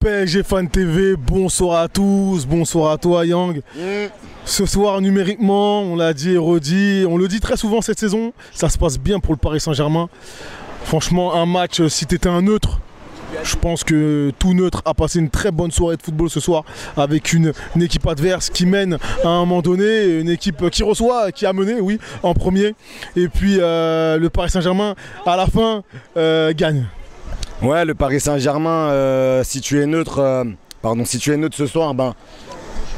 PSG Fan TV, bonsoir à tous, bonsoir à toi Yang. Ce soir numériquement, on l'a dit et redit, on le dit très souvent cette saison, ça se passe bien pour le Paris Saint-Germain. Franchement, un match, si tu étais un neutre, je pense que tout neutre a passé une très bonne soirée de football ce soir avec une équipe adverse qui mène à un moment donné, une équipe qui reçoit, qui a mené, oui, en premier. Et puis le Paris Saint-Germain, à la fin, gagne. Ouais, le Paris Saint-Germain, si tu es neutre ce soir, ben,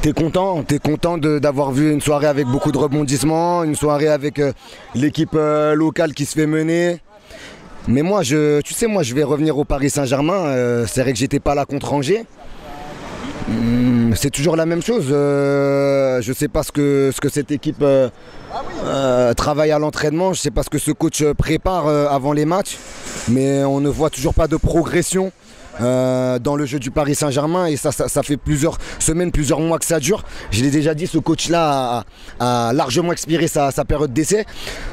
t'es content d'avoir vu une soirée avec beaucoup de rebondissements, une soirée avec l'équipe locale qui se fait mener. Mais moi, je vais revenir au Paris Saint-Germain. C'est vrai que j'étais pas là contre Angers. C'est toujours la même chose. Je sais pas ce que cette équipe travaille à l'entraînement. Je sais pas ce que ce coach prépare avant les matchs. Mais on ne voit toujours pas de progression dans le jeu du Paris Saint-Germain. Et ça fait plusieurs semaines, plusieurs mois que ça dure. Je l'ai déjà dit, ce coach-là a largement expiré sa période d'essai.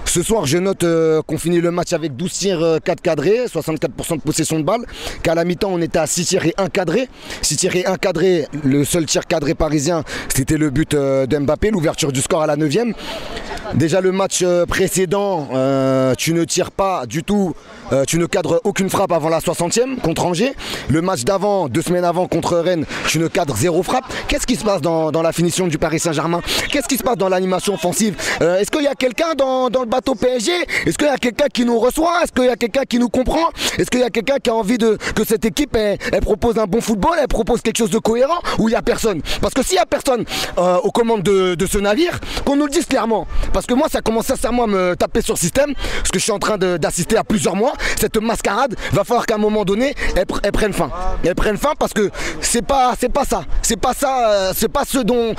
Ce soir, je note qu'on finit le match avec 12 tirs, 4 cadrés, 64% de possession de balle. Qu'à la mi-temps, on était à 6 tirs et 1 cadré. 6 tirs et 1 cadré, le seul tir cadré parisien, c'était le but de Mbappé, l'ouverture du score à la 9e. Déjà le match précédent, tu ne tires pas du tout, tu ne cadres aucune frappe avant la 60e contre Angers. Le match d'avant, 2 semaines avant contre Rennes, tu ne cadres 0 frappe. Qu'est-ce qui se passe dans la finition du Paris Saint-Germain? Qu'est-ce qui se passe dans l'animation offensive? Est-ce qu'il y a quelqu'un dans le bateau PSG? Est-ce qu'il y a quelqu'un qui nous reçoit? Est-ce qu'il y a quelqu'un qui nous comprend? Est-ce qu'il y a quelqu'un qui a envie que cette équipe elle propose un bon football, elle propose quelque chose de cohérent? Ou il n'y a personne? Parce que s'il n'y a personne aux commandes de ce navire, qu'on nous le dise clairement. Parce que moi, ça commence sincèrement à me taper sur le système, parce que je suis en train d'assister à plusieurs mois. Cette mascarade, va falloir qu'à un moment donné, elle prenne fin. Elle prenne fin parce que c'est pas ça. C'est pas ça, c'est pas ce dont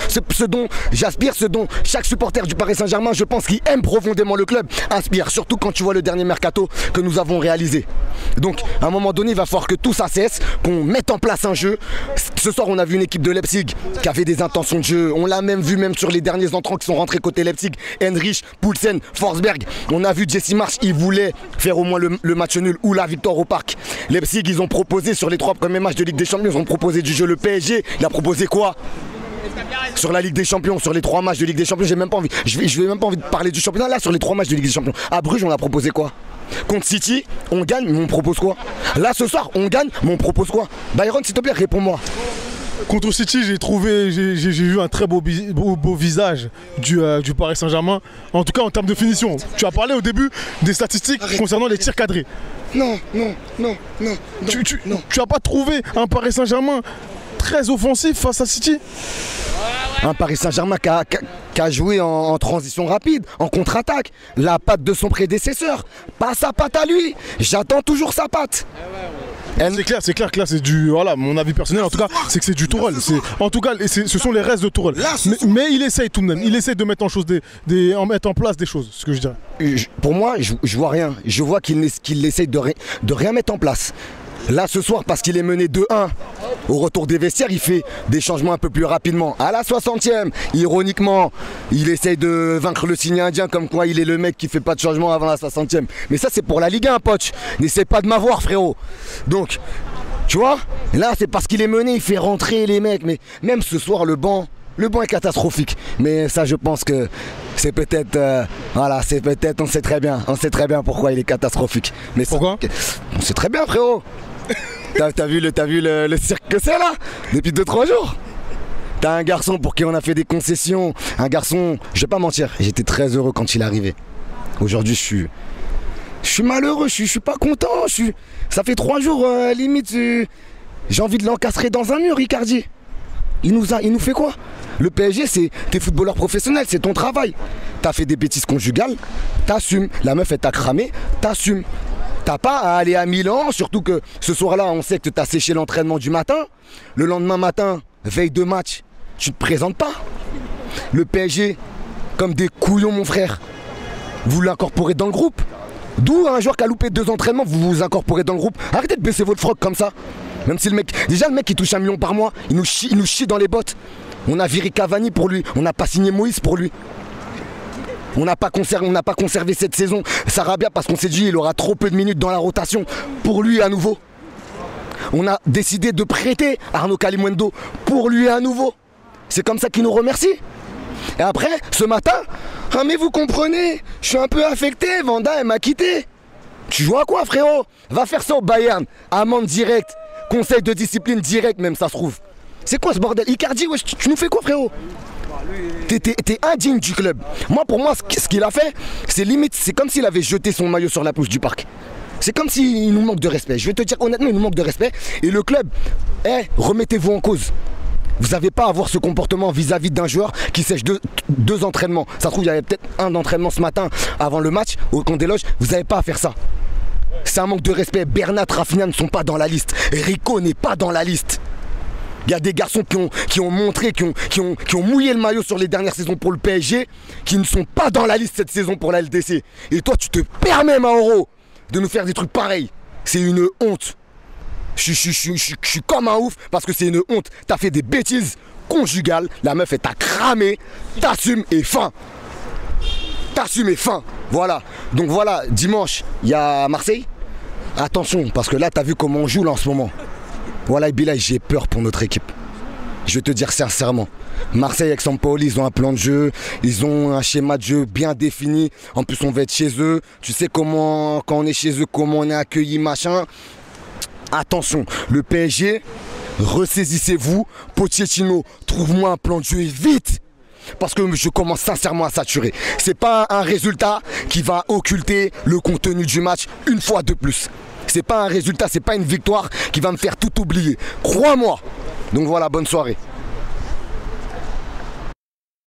j'aspire, ce dont chaque supporter du Paris Saint-Germain, je pense, qui aime profondément le club, aspire. Surtout quand tu vois le dernier mercato que nous avons réalisé. Donc, à un moment donné, il va falloir que tout ça cesse, qu'on mette en place un jeu. Ce soir, on a vu une équipe de Leipzig qui avait des intentions de jeu. On l'a même vu sur les derniers entrants qui sont rentrés côté Leipzig. Henrich, Poulsen, Forsberg. On a vu Jesse Marsch, il voulait faire au moins le match nul ou la victoire au parc. Leipzig, ils ont proposé sur les 3 premiers matchs de Ligue des Champions, ils ont proposé du jeu. Le PSG, il a proposé quoi? Sur la Ligue des Champions, sur les 3 matchs de Ligue des Champions, j'ai même pas envie. Je vais même pas envie de parler du championnat. Là, sur les 3 matchs de Ligue des Champions, à Bruges, on a proposé quoi? Contre City, on gagne, mais on propose quoi? Là, ce soir, on gagne, mais on propose quoi? Byron, s'il te plaît, réponds-moi. Contre City, j'ai vu un très beau visage du Paris Saint-Germain. En tout cas, en termes de finition. Tu as parlé au début des statistiques concernant les tirs cadrés. Non. Tu n'as pas trouvé un Paris Saint-Germain très offensif face à City? Un Paris Saint-Germain qui a joué en transition rapide, en contre-attaque. La patte de son prédécesseur, pas sa patte à lui. J'attends toujours sa patte. C'est clair que là c'est du, voilà, mon avis personnel en tout cas, c'est que c'est du Tourelle. En tout cas, ce sont les restes de Tourelle. Mais il essaye tout de même, il essaye de mettre mettre en place des choses, ce que je dirais. Pour moi, je vois rien. Je vois qu'il essaye de rien mettre en place. Là ce soir, parce qu'il est mené 2-1, au retour des vestiaires, il fait des changements un peu plus rapidement. À la 60e, ironiquement, il essaye de vaincre le signe indien, comme quoi il est le mec qui fait pas de changement avant la 60e. Mais ça c'est pour la Ligue 1, pote. N'essaie pas de m'avoir, frérot. Donc, tu vois, là c'est parce qu'il est mené, il fait rentrer les mecs. Mais même ce soir, le banc est catastrophique. Mais ça, je pense que c'est peut-être, on sait très bien pourquoi il est catastrophique. Mais pourquoi? On sait très bien, frérot. T'as vu le cirque que c'est là? Depuis 2-3 jours. T'as un garçon pour qui on a fait des concessions. Un garçon, je vais pas mentir, j'étais très heureux quand il est arrivé. Aujourd'hui, je suis malheureux, je suis pas content. Ça fait 3 jours, limite, j'ai envie de l'encastrer dans un mur, Icardi. Il nous fait quoi? Le PSG, c'est tes footballeurs professionnels, c'est ton travail. T'as fait des bêtises conjugales, t'assumes. La meuf, elle t'a cramé, t'assumes. T'as pas à aller à Milan, surtout que ce soir-là, on sait que t'as séché l'entraînement du matin. Le lendemain matin, veille de match, tu te présentes pas. Le PSG, comme des couillons, mon frère, vous l'incorporez dans le groupe. D'où un joueur qui a loupé 2 entraînements, vous vous incorporez dans le groupe. Arrêtez de baisser votre froc comme ça. Même si le mec il touche 1 million par mois, il nous chie dans les bottes. On a viré Cavani pour lui, on n'a pas signé Moïse pour lui. On n'a pas conservé cette saison Sarabia parce qu'on s'est dit il aura trop peu de minutes dans la rotation pour lui à nouveau. On a décidé de prêter Arnaud Kalimundo pour lui à nouveau. C'est comme ça qu'il nous remercie. Et après, ce matin, ah mais vous comprenez, je suis un peu affecté, Vanda elle m'a quitté. Tu joues à quoi frérot? Va faire ça au Bayern, amende directe, conseil de discipline direct même ça se trouve. C'est quoi ce bordel? Icardi, wesh, tu nous fais quoi frérot? T'es indigne du club. Moi pour moi ce qu'il a fait, c'est limite, c'est comme s'il avait jeté son maillot sur la pelouse du parc. C'est comme s'il nous manque de respect. Je vais te dire honnêtement, il nous manque de respect. Et le club, remettez-vous en cause. Vous n'avez pas à avoir ce comportement vis-à-vis d'un joueur qui sèche deux entraînements. Ça se trouve, il y avait peut-être un entraînement ce matin avant le match, au camp des loges. Vous n'avez pas à faire ça. C'est un manque de respect. Bernat, Rafinha ne sont pas dans la liste. Rico n'est pas dans la liste. Il y a des garçons qui ont montré, qui ont mouillé le maillot sur les dernières saisons pour le PSG, qui ne sont pas dans la liste cette saison pour la LDC. Et toi, tu te permets, Mauro, de nous faire des trucs pareils. C'est une honte. Je suis comme un ouf parce que c'est une honte. T'as fait des bêtises conjugales. La meuf, elle t'a cramé. T'assumes et fin. T'assumes et fin. Voilà. Donc voilà, dimanche, il y a Marseille. Attention, parce que là, t'as vu comment on joue là en ce moment. Voilà, Bilal, j'ai peur pour notre équipe. Je vais te dire sincèrement. Marseille avec Sampaoli, ils ont un plan de jeu, ils ont un schéma de jeu bien défini. En plus, on va être chez eux. Tu sais comment, quand on est chez eux, comment on est accueilli, machin. Attention, le PSG, ressaisissez-vous. Pochettino, trouve-moi un plan de jeu vite. Parce que je commence sincèrement à saturer. C'est pas un résultat qui va occulter le contenu du match une fois de plus. C'est pas un résultat, c'est pas une victoire qui va me faire tout oublier. Crois-moi. Donc voilà, bonne soirée.